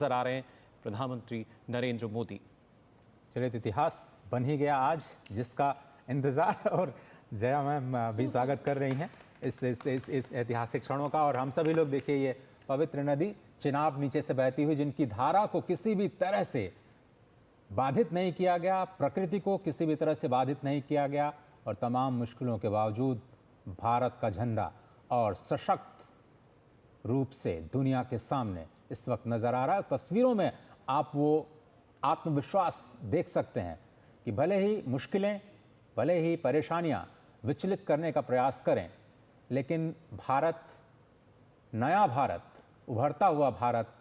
नजर आ रहे हैं प्रधानमंत्री नरेंद्र मोदी। चलिए, इतिहास बन ही गया आज, जिसका इंतजार और जया मैम भी स्वागत कर रही हैं इस ऐतिहासिक क्षणों का। और हम सभी लोग देखिए, ये पवित्र नदी चिनाब नीचे से बहती हुई, जिनकी धारा को किसी भी तरह से बाधित नहीं किया गया, प्रकृति को किसी भी तरह से बाधित नहीं किया गया, और तमाम मुश्किलों के बावजूद भारत का झंडा और सशक्त रूप से दुनिया के सामने इस वक्त नजर आ रहा है। तस्वीरों में आप वो आत्मविश्वास देख सकते हैं कि भले ही मुश्किलें, भले ही परेशानियां विचलित करने का प्रयास करें, लेकिन भारत, नया भारत, उभरता हुआ भारत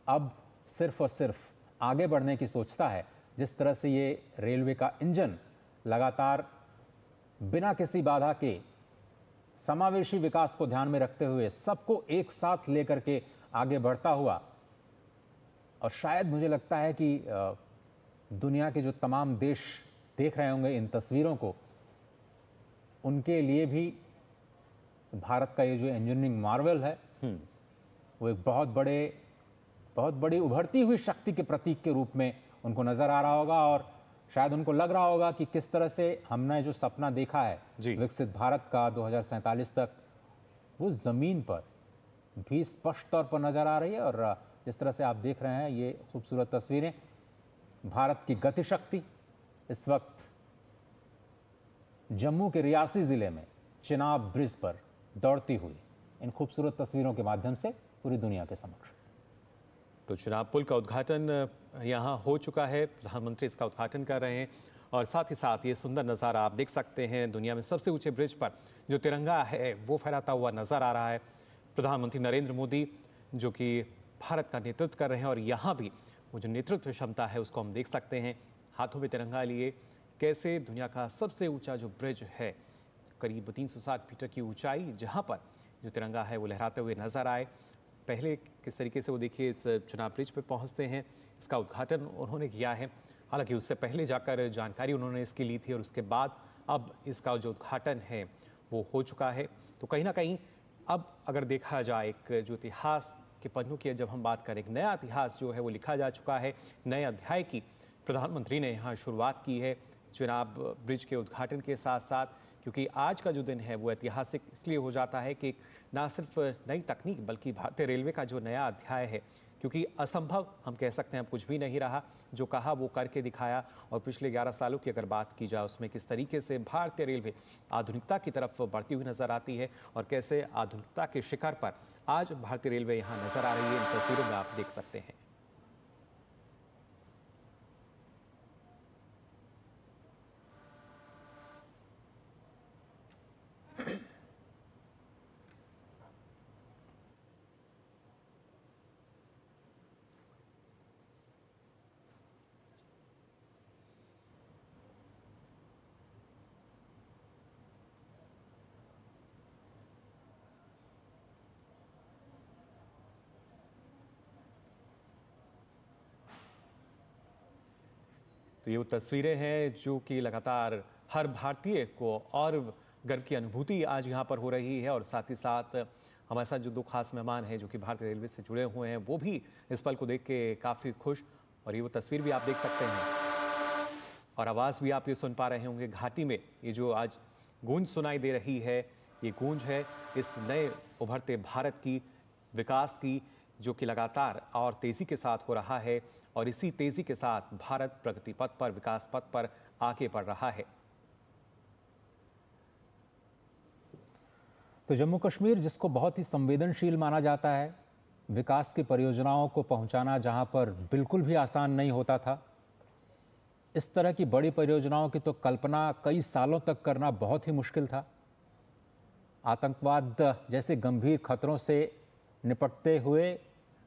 अब सिर्फ और सिर्फ आगे बढ़ने की सोचता है। जिस तरह से ये रेलवे का इंजन लगातार बिना किसी बाधा के समावेशी विकास को ध्यान में रखते हुए सबको एक साथ लेकर के आगे बढ़ता हुआ, और शायद मुझे लगता है कि दुनिया के जो तमाम देश देख रहे होंगे इन तस्वीरों को, उनके लिए भी भारत का ये जो इंजीनियरिंग मार्वल है वो एक बहुत बड़ी उभरती हुई शक्ति के प्रतीक के रूप में उनको नजर आ रहा होगा। और शायद उनको लग रहा होगा कि किस तरह से हमने जो सपना देखा है विकसित भारत का 2047 तक, वो जमीन पर भी स्पष्ट तौर पर नजर आ रही है। और जिस तरह से आप देख रहे हैं ये खूबसूरत तस्वीरें, भारत की गति शक्ति इस वक्त जम्मू के रियासी जिले में चिनाब ब्रिज पर दौड़ती हुई इन खूबसूरत तस्वीरों के माध्यम से पूरी दुनिया के समक्ष। तो चिनाब पुल का उद्घाटन यहाँ हो चुका है, प्रधानमंत्री इसका उद्घाटन कर रहे हैं। और साथ ही साथ ये सुंदर नज़ारा आप देख सकते हैं, दुनिया में सबसे ऊंचे ब्रिज पर जो तिरंगा है वो फहराता हुआ नजर आ रहा है। प्रधानमंत्री नरेंद्र मोदी जो कि भारत का नेतृत्व कर रहे हैं, और यहाँ भी वो जो नेतृत्व क्षमता है उसको हम देख सकते हैं, हाथों में तिरंगा लिए कैसे दुनिया का सबसे ऊंचा जो ब्रिज है, करीब 360 मीटर की ऊंचाई, जहाँ पर जो तिरंगा है वो लहराते हुए नजर आए। पहले किस तरीके से वो देखिए इस चिनाब ब्रिज पर पहुँचते हैं, इसका उद्घाटन उन्होंने किया है। हालांकि उससे पहले जाकर जानकारी उन्होंने इसकी ली थी, और उसके बाद अब इसका जो उद्घाटन है वो हो चुका है। तो कहीं ना कहीं अब अगर देखा जाए, एक जो इतिहास के पन्नों की जब हम बात करें, एक नया इतिहास जो है वो लिखा जा चुका है, नए अध्याय की प्रधानमंत्री ने यहाँ शुरुआत की है चिनाब ब्रिज के उद्घाटन के साथ साथ। क्योंकि आज का जो दिन है वो ऐतिहासिक इसलिए हो जाता है कि ना सिर्फ नई तकनीक बल्कि भारतीय रेलवे का जो नया अध्याय है, क्योंकि असंभव हम कह सकते हैं अब कुछ भी नहीं रहा, जो कहा वो करके दिखाया। और पिछले 11 सालों की अगर बात की जाए उसमें किस तरीके से भारतीय रेलवे आधुनिकता की तरफ बढ़ती हुई नजर आती है, और कैसे आधुनिकता के शिखर पर आज भारतीय रेलवे यहाँ नजर आ रही है, इन तस्वीरों में आप देख सकते हैं। तो ये वो तस्वीरें हैं जो कि लगातार हर भारतीय को और गर्व की अनुभूति आज यहाँ पर हो रही है। और साथ ही साथ हमारे साथ जो दो खास मेहमान हैं जो कि भारतीय रेलवे से जुड़े हुए हैं, वो भी इस पल को देख के काफ़ी खुश। और ये वो तस्वीर भी आप देख सकते हैं, और आवाज़ भी आप ये सुन पा रहे होंगे घाटी में। ये जो आज गूंज सुनाई दे रही है, ये गूंज है इस नए उभरते भारत की, विकास की, जो कि लगातार और तेज़ी के साथ हो रहा है। और इसी तेजी के साथ भारत प्रगति पथ पर, विकास पथ पर आगे बढ़ रहा है। तो जम्मू कश्मीर, जिसको बहुत ही संवेदनशील माना जाता है, विकास की परियोजनाओं को पहुंचाना जहां पर बिल्कुल भी आसान नहीं होता था, इस तरह की बड़ी परियोजनाओं की तो कल्पना कई सालों तक करना बहुत ही मुश्किल था। आतंकवाद जैसे गंभीर खतरों से निपटते हुए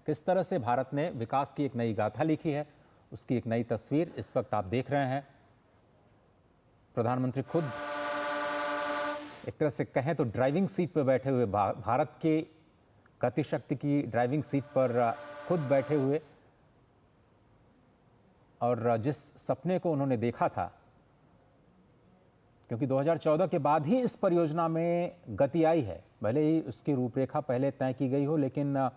किस तरह से भारत ने विकास की एक नई गाथा लिखी है, उसकी एक नई तस्वीर इस वक्त आप देख रहे हैं। प्रधानमंत्री खुद एक तरह से कहें तो ड्राइविंग सीट पर बैठे हुए, भारत के गति शक्ति की ड्राइविंग सीट पर खुद बैठे हुए, और जिस सपने को उन्होंने देखा था, क्योंकि 2014 के बाद ही इस परियोजना में गति आई है, भले ही उसकी रूपरेखा पहले तय की गई हो, लेकिन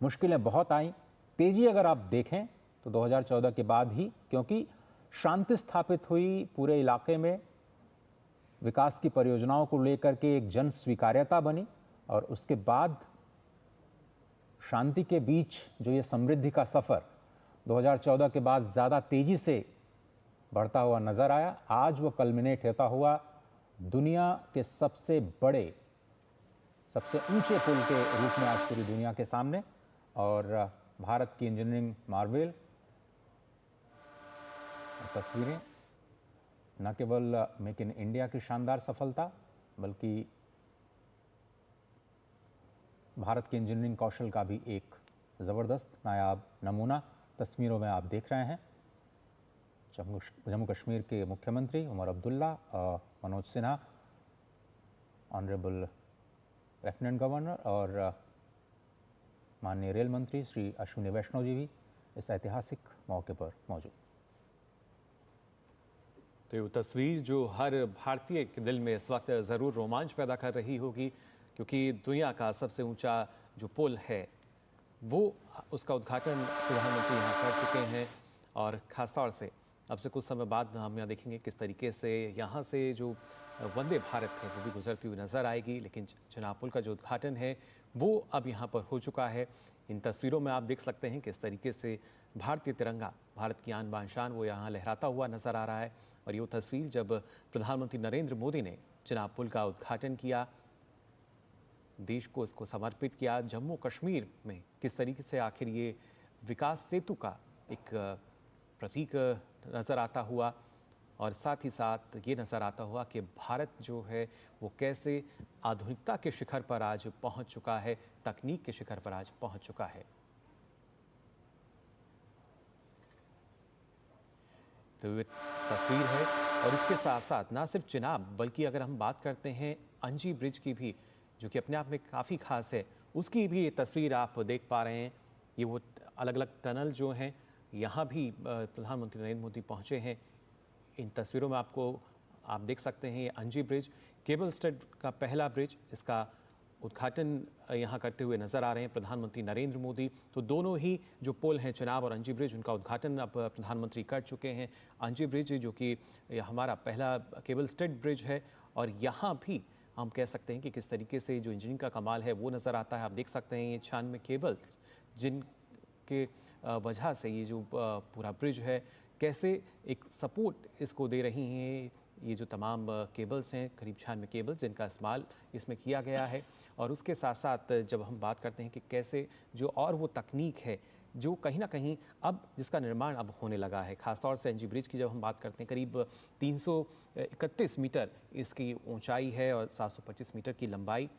मुश्किलें बहुत आईं। तेजी अगर आप देखें तो 2014 के बाद ही, क्योंकि शांति स्थापित हुई पूरे इलाके में, विकास की परियोजनाओं को लेकर के एक जन स्वीकार्यता बनी और उसके बाद शांति के बीच जो ये समृद्धि का सफर 2014 के बाद ज़्यादा तेजी से बढ़ता हुआ नजर आया। आज वो कल्मिनेट होता हुआ दुनिया के सबसे बड़े, सबसे ऊंचे पुल के रूप में आज पूरी दुनिया के सामने। और भारत की इंजीनियरिंग मार्वेल तस्वीरें न केवल मेक इन इंडिया की शानदार सफलता, बल्कि भारत के इंजीनियरिंग कौशल का भी एक ज़बरदस्त नायाब नमूना तस्वीरों में आप देख रहे हैं। जम्मू कश्मीर के मुख्यमंत्री Omar Abdullah, Manoj Sinha, honourable lieutenant governor और माननीय रेल मंत्री श्री अश्विनी वैष्णव जी भी इस ऐतिहासिक मौके पर मौजूद। तो ये तस्वीर जो हर भारतीय के दिल में इस वक्त ज़रूर रोमांच पैदा कर रही होगी, क्योंकि दुनिया का सबसे ऊंचा जो पुल है वो उसका उद्घाटन प्रधानमंत्री यहाँ कर चुके हैं। और ख़ास तौर से अब से कुछ समय बाद हम यहाँ देखेंगे किस तरीके से यहाँ से जो वंदे भारत है वो भी गुजरती हुई नज़र आएगी। लेकिन चिनाब पुल का जो उद्घाटन है वो अब यहाँ पर हो चुका है। इन तस्वीरों में आप देख सकते हैं किस तरीके से भारतीय तिरंगा, भारत की आन बान शान, वो यहाँ लहराता हुआ नज़र आ रहा है। और ये तस्वीर जब प्रधानमंत्री नरेंद्र मोदी ने चिनाब पुल का उद्घाटन किया, देश को इसको समर्पित किया, जम्मू कश्मीर में किस तरीके से आखिर ये विकास सेतु का एक प्रतीक नज़र आता हुआ, और साथ ही साथ ये नज़र आता हुआ कि भारत जो है वो कैसे आधुनिकता के शिखर पर आज पहुंच चुका है, तकनीक के शिखर पर आज पहुंच चुका है। तो ये तस्वीर है। और इसके साथ साथ ना सिर्फ चिनाब, बल्कि अगर हम बात करते हैं अंजी ब्रिज की भी, जो कि अपने आप में काफ़ी खास है, उसकी भी ये तस्वीर आप देख पा रहे हैं। ये वो अलग अलग टनल जो हैं, यहाँ भी प्रधानमंत्री नरेंद्र मोदी पहुँचे हैं। इन तस्वीरों में आप देख सकते हैं ये अंजी ब्रिज, केबल स्टड का पहला ब्रिज, इसका उद्घाटन यहाँ करते हुए नजर आ रहे हैं प्रधानमंत्री नरेंद्र मोदी। तो दोनों ही जो पुल हैं, चिनाब और अंजी ब्रिज, उनका उद्घाटन अब प्रधानमंत्री कर चुके हैं। अंजी ब्रिज जो कि हमारा पहला केबल स्टड ब्रिज है, और यहाँ भी हम कह सकते हैं कि किस तरीके से जो इंजीनियरिंग का कमाल है वो नज़र आता है। आप देख सकते हैं ये 96 केबल्स जिनके वजह से ये जो पूरा ब्रिज है कैसे एक सपोर्ट इसको दे रही हैं। ये जो तमाम केबल्स हैं, करीब 96 केबल्स जिनका इस्तेमाल इसमें किया गया है। और उसके साथ साथ जब हम बात करते हैं कि कैसे जो और वो तकनीक है जो कहीं ना कहीं अब जिसका निर्माण अब होने लगा है, खासतौर से एनजी ब्रिज की जब हम बात करते हैं, करीब 331 मीटर इसकी ऊंचाई है और 725 मीटर की लंबाई,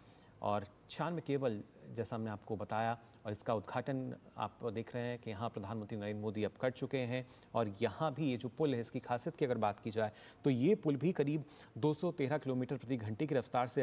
और 96 केबल जैसा हमने आपको बताया। और इसका उद्घाटन आप देख रहे हैं कि यहाँ प्रधानमंत्री नरेंद्र मोदी अब कर चुके हैं। और यहाँ भी ये जो पुल है, इसकी खासियत की अगर बात की जाए तो ये पुल भी करीब 213 किलोमीटर प्रति घंटे की रफ्तार से